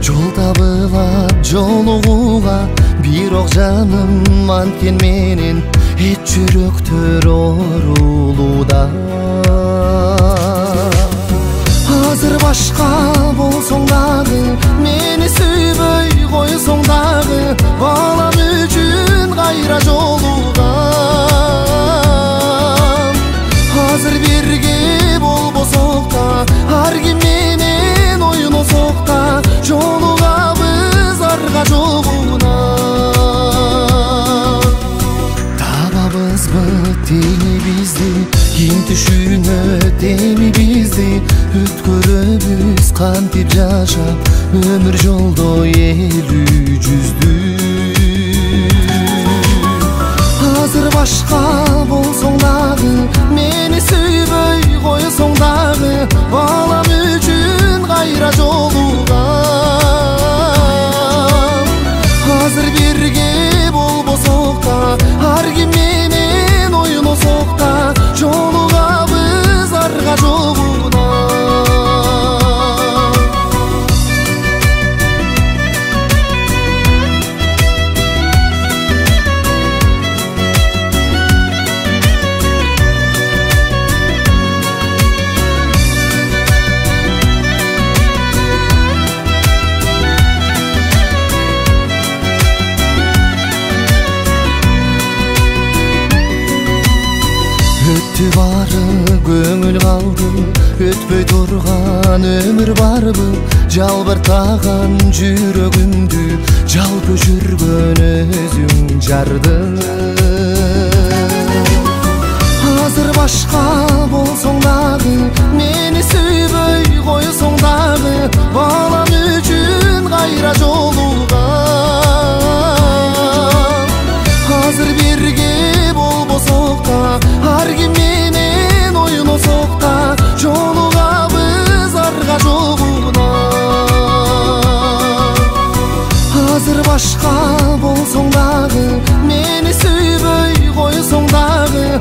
Жол табылат жолугуга, бирок жаным анткен менен эч жүрөктөр оорулууда. Азыр башка болсоң дагы, мени сүйбөй койсоң дагы, балам үчүн кайра жолугам. Азыр бирге болбосок да, ар ким менен ойносок да, жолугабыз арга жолуна. Табабызбы тени бизди, ким түшүнөт эми бизди, өткөрөбүз кантип жашап өмүр жолдо элүү жүздү. Азыр башка болсоң дагы, мени сүйбөй койсоң дагы, балам үчүн кайра жолугам. Азыр бирге болбосок да, ар ким менен ойносок да, жолугабыз арга жолуна. Өттү бары көңүл калды, өтпөй турган өмүр барбы, жалбыртаган жүрөгүмдү жалпы жүргөн өзүң жардың. Азыр башка болсоң дагы, мени сүйбөй койсоң дагы, балам үчүн кайра жолугам. Азыр бирге болбосок да, ар ким менен ойносок да, жолугабыз арга жолуна. Азыр башка болсоң дагы, мени сүйбөй койсоң дагы,